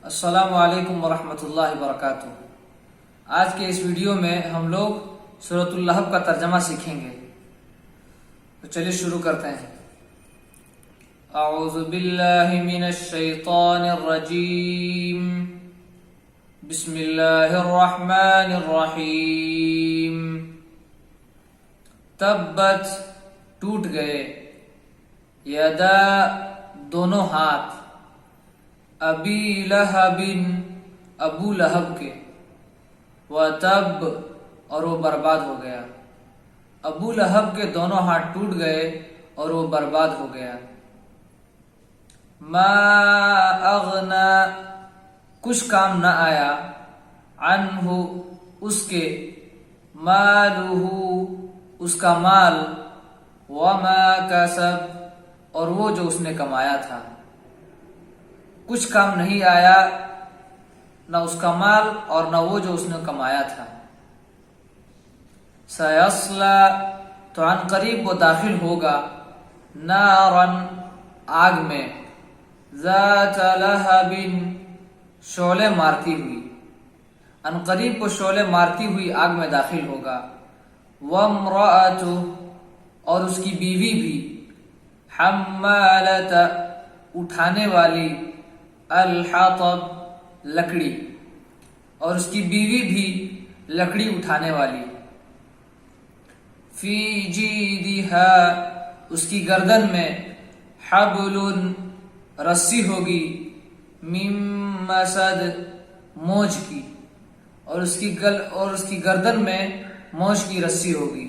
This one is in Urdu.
السلام علیکم ورحمۃ اللہ وبرکاتہ۔ آج کے اس ویڈیو میں ہم لوگ سورۃ اللہب کا ترجمہ سیکھیں گے، تو چلیے شروع کرتے ہیں۔ اعوذ باللہ من الشیطان الرجیم، بسم اللہ الرحمن الرحیم۔ تبت ٹوٹ گئے، یدا دونوں ہاتھ، ابی لہب ابو لہب کے، وتب اور وہ برباد ہو گیا۔ ابو لہب کے دونوں ہاتھ ٹوٹ گئے اور وہ برباد ہو گیا۔ ما اغنا کچھ کام نہ آیا، عنہ اس کے، مالہ اس کا مال، وما کسب اور وہ جو اس نے کمایا تھا۔ کچھ کام نہیں آیا، نہ اس کا مال اور نہ وہ جو اس نے کمایا تھا۔ سیصلی تو عن قریب وہ داخل ہوگا، نارن آگ میں، ذات لہب شعلے مارتی ہوئی، عن قریب کو شعلے مارتی ہوئی آگ میں داخل ہوگا۔ وامرأتہ اور اس کی بیوی بھی، حمالۃ اٹھانے والی، الحطب لکڑی اور اس کی بیوی بھی لکڑی اٹھانے والی۔ فی جیدہا اس کی گردن میں، حبل رسی ہوگی، من مسد موج کی، اور اس کی گردن میں موج کی رسی ہوگی۔